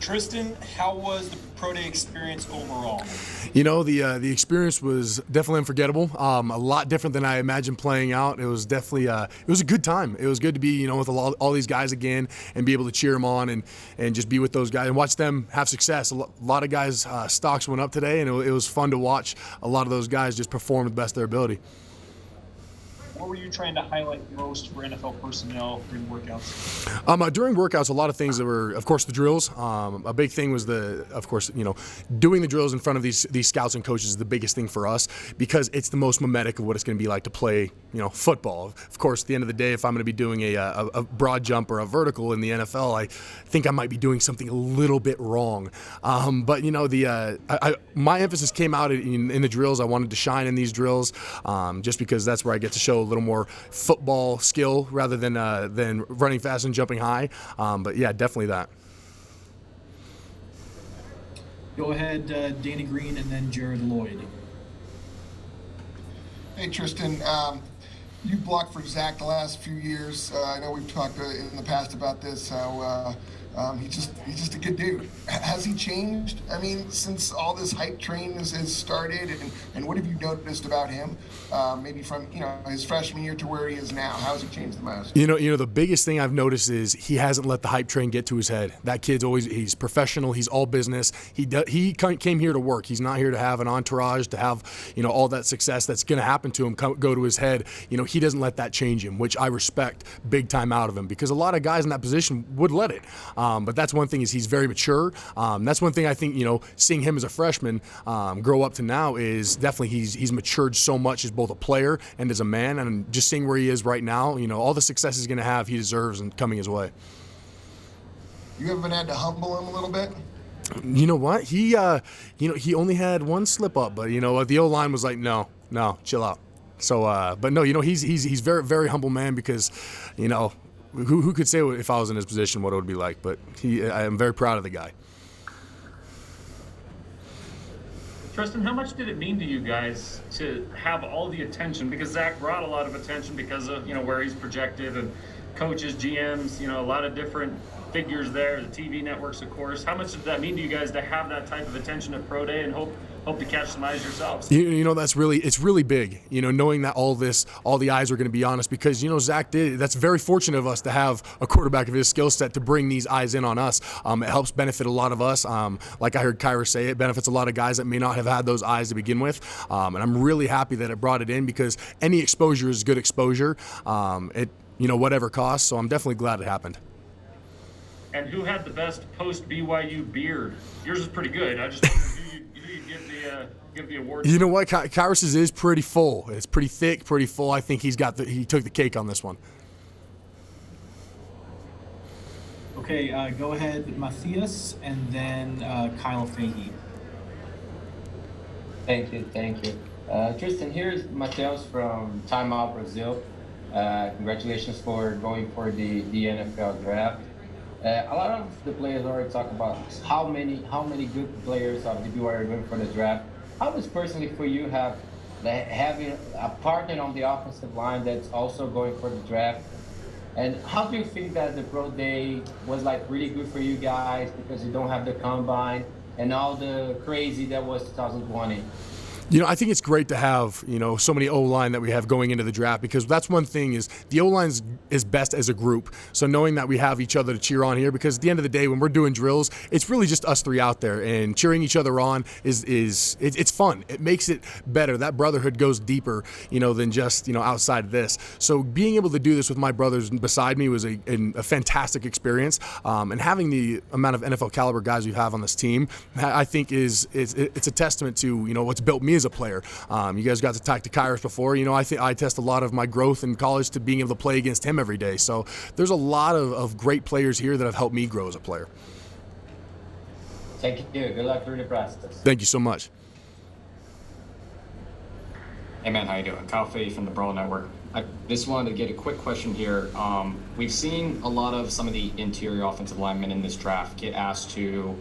Tristen, how was the pro day experience overall? The experience was definitely unforgettable. A lot different than I imagined playing out. It was definitely it was a good time. It was good to be with all these guys again and be able to cheer them on and just be with those guys and watch them have success. A lot of guys' stocks went up today, and it was fun to watch a lot of those guys just perform to the best of their ability. What were you trying to highlight most for NFL personnel during workouts? During workouts, a lot of things that were, of course, the drills. A big thing was doing the drills in front of these scouts and coaches is the biggest thing for us because it's the most mimetic of what it's going to be like to play, football. Of course, at the end of the day, if I'm going to be doing a broad jump or a vertical in the NFL, I think I might be doing something a little bit wrong. But my emphasis came out in the drills. I wanted to shine in these drills just because that's where I get to show a little more football skill rather than running fast and jumping high. But yeah, definitely that. Go ahead, Danny Green, and then Jared Lloyd. Hey, Tristen. You blocked for Zach the last few years. I know we've talked in the past about this, how he's just a good dude. Has he changed? I mean, since all this hype train has started, and what have you noticed about him? Maybe from his freshman year to where he is now. How has he changed the most? The biggest thing I've noticed is he hasn't let the hype train get to his head. That kid's he's professional. He's all business. He came here to work. He's not here to have an entourage, to have all that success that's going to happen to him go to his head. He doesn't let that change him, which I respect big time out of him because a lot of guys in that position would let it. But that's one thing is he's very mature. That's one thing I think, seeing him as a freshman grow up to now is definitely he's matured so much as both a player and as a man. And just seeing where he is right now, all the success he's going to have, he deserves and coming his way. You haven't had to humble him a little bit? You know what? He only had one slip up, but the O-line was like, no, chill out. So, but no, he's very, very humble man because, who could say if I was in his position what it would be like? But I am very proud of the guy. Tristen, how much did it mean to you guys to have all the attention? Because Zach brought a lot of attention because of where he's projected and coaches, GMs, a lot of different figures there, the TV networks, of course. How much did that mean to you guys to have that type of attention at Pro Day and hope to catch some eyes yourselves? It's really big, knowing that all the eyes are going to be on us because, Zach that's very fortunate of us to have a quarterback of his skill set to bring these eyes in on us. It helps benefit a lot of us. Like I heard Kyra say, it benefits a lot of guys that may not have had those eyes to begin with. And I'm really happy that it brought it in because any exposure is good exposure. Whatever costs. So I'm definitely glad it happened. And who had the best post-BYU beard? Yours is pretty good. I just wondered who you give the award. You know what? Kyrus's is pretty full. It's pretty thick, pretty full. I think he took the cake on this one. Okay, go ahead, Matthias, and then Kyle Fahey. Thank you. Tristen, here's Matheus from Time Out, Brazil. Congratulations for going for the NFL draft. A lot of the players already talk about how many good players of the BYU are going for the draft. How is personally for you having a partner on the offensive line that's also going for the draft? And how do you think that the pro day was really good for you guys because you don't have the combine and all the crazy that was 2020? I think it's great to have, so many O-line that we have going into the draft because that's one thing is the O-line is best as a group. So knowing that we have each other to cheer on here because at the end of the day, when we're doing drills, it's really just us three out there and cheering each other on it's fun. It makes it better. That brotherhood goes deeper, than just, outside of this. So being able to do this with my brothers beside me was a fantastic experience. And having the amount of NFL caliber guys we have on this team, I think it's a testament to, what's built me as a player. You guys got to talk to Kairos before. I think I test a lot of my growth in college to being able to play against him every day. So there's a lot of great players here that have helped me grow as a player. Thank you. Good luck through the process. Thank you so much. Hey man, how you doing? Kyle Fahey from the Brawl Network. I just wanted to get a quick question here. We've seen a lot of some of the interior offensive linemen in this draft get asked to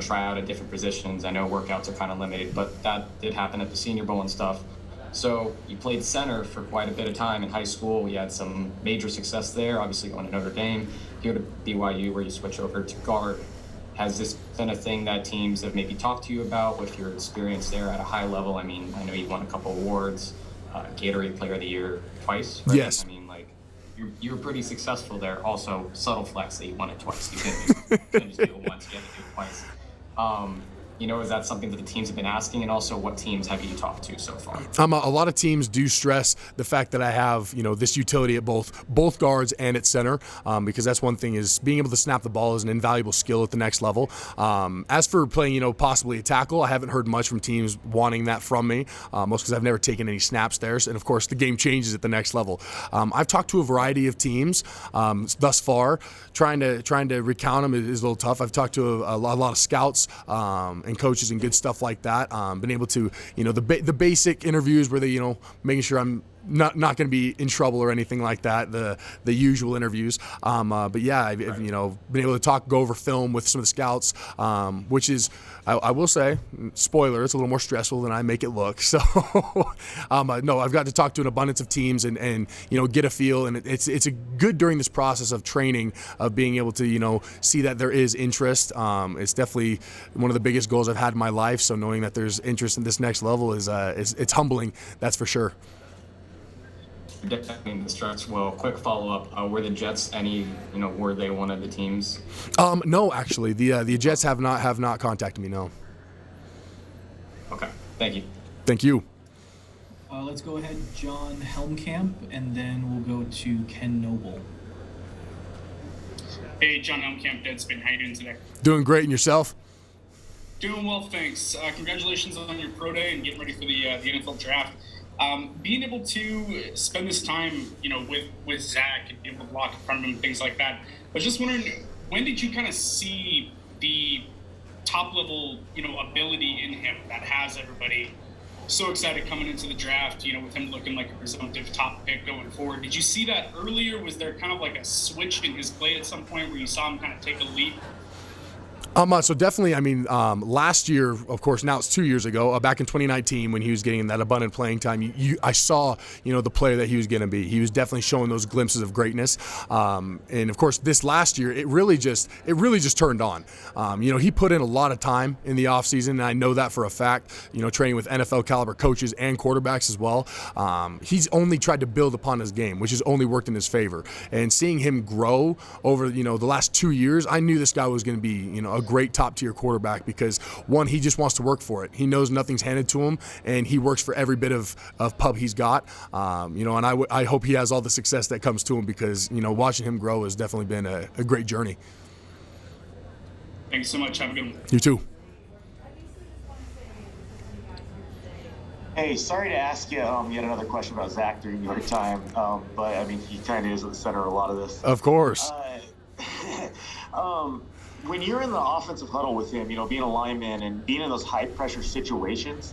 try out at different positions. I know workouts are kind of limited, but that did happen at the Senior Bowl and stuff. So you played center for quite a bit of time in high school. You had some major success there, obviously going to Notre Dame, here to BYU where you switch over to guard. Has this been a thing that teams have maybe talked to you about with your experience there at a high level? I mean, I know you won a couple awards, Gatorade Player of the Year twice, right? Yes. I mean, like, you were pretty successful there. Also, subtle flex that you won it twice. You couldn't just do it once, you had to do it twice. Is that something that the teams have been asking? And also, what teams have you talked to so far? A lot of teams do stress the fact that I have, this utility at both guards and at center, because that's one thing is being able to snap the ball is an invaluable skill at the next level. As for playing, possibly a tackle, I haven't heard much from teams wanting that from me, most because I've never taken any snaps there. And of course, the game changes at the next level. I've talked to a variety of teams thus far. Trying to recount them is a little tough. I've talked to a lot of scouts and coaches and good stuff like that. Been able to, the basic interviews where they, making sure I'm not going to be in trouble or anything like that. The usual interviews. But yeah, I've been able to go over film with some of the scouts, which is, I will say, spoiler, it's a little more stressful than I make it look. So, no, I've got to talk to an abundance of teams and get a feel, and it's a good during this process of training of being able to see that there is interest. It's definitely one of the biggest goals I've had in my life. So knowing that there's interest in this next level is it's humbling. That's for sure. Definitely the stretch. Well, quick follow-up. Were the Jets were they one of the teams? No, actually, the Jets have not contacted me. No. Okay. Thank you. Thank you. Let's go ahead, John Helmkamp, and then we'll go to Ken Noble. Hey, John Helmkamp, Deadspin. How you doing today? Doing great, and yourself? Doing well, thanks. Congratulations on your pro day and getting ready for the NFL draft. Being able to spend this time, with Zach and be able to block in front of him and things like that. I was just wondering, when did you kind of see the top level, ability in him that has everybody so excited coming into the draft, with him looking like a presumptive top pick going forward? Did you see that earlier? Was there kind of like a switch in his play at some point where you saw him kind of take a leap? So definitely, last year, of course, now it's 2 years ago, back in 2019 when he was getting that abundant playing time, I saw, the player that he was going to be. He was definitely showing those glimpses of greatness. And of course, this last year, it really just turned on. He put in a lot of time in the offseason, and I know that for a fact, training with NFL caliber coaches and quarterbacks as well. He's only tried to build upon his game, which has only worked in his favor. And seeing him grow over, the last 2 years, I knew this guy was going to be, a great top-tier quarterback because, one, he just wants to work for it. He knows nothing's handed to him, and he works for every bit of pub he's got. And I hope he has all the success that comes to him because, watching him grow has definitely been a great journey. Thanks so much. Have a good one. You too. Hey, sorry to ask you yet another question about Zach during your time, but he kind of is at the center of a lot of this. Of course. When you're in the offensive huddle with him, being a lineman and being in those high-pressure situations,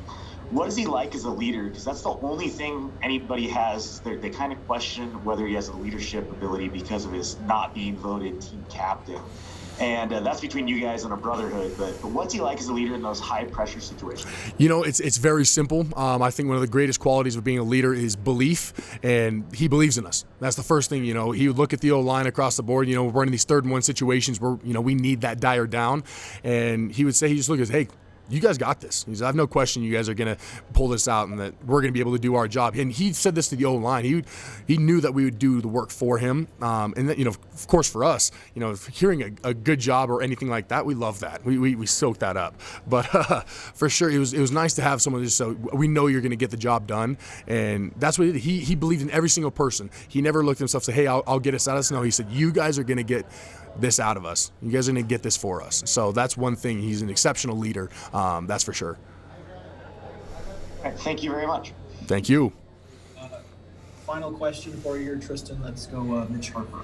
what is he like as a leader? Because that's the only thing anybody has. They kind of question whether he has a leadership ability because of his not being voted team captain. And that's between you guys and a brotherhood. But what's he like as a leader in those high-pressure situations? It's very simple. I think one of the greatest qualities of being a leader is belief, and he believes in us. That's the first thing. He would look at the O-line across the board. We're in these 3rd-and-1 situations where, we need that dire down. And he would say, he just look at, hey, you guys got this. He said, I have no question you guys are going to pull this out and that we're going to be able to do our job. And he said this to the O-line. He knew that we would do the work for him. And that, of course, for us, hearing a good job or anything like that, we love that. We soak that up. But for sure, it was nice to have someone just so we know you're going to get the job done. And that's what he believed in every single person. He never looked at himself and said, hey, I'll get us out of this. No, he said, you guys are going to get this out of us. You guys are going to get this for us. So that's one thing. He's an exceptional leader. That's for sure. All right, thank you very much. Thank you. Final question for you, Tristen. Let's go, Mitch Harper.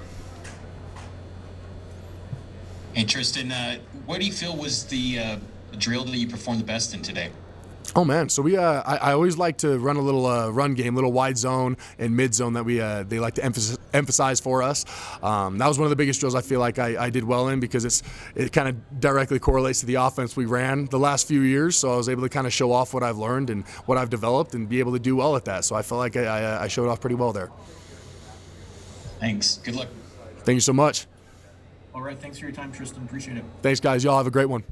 Hey, Tristen, what do you feel was the drill that you performed the best in today? Oh man, so I always like to run a little run game, little wide zone and mid zone that they like to emphasize for us. That was one of the biggest drills I feel like I did well in because it kind of directly correlates to the offense we ran the last few years. So I was able to kind of show off what I've learned and what I've developed and be able to do well at that. So I felt like I showed off pretty well there. Thanks. Good luck. Thank you so much. All right, thanks for your time, Tristen. Appreciate it. Thanks, guys. Y'all have a great one.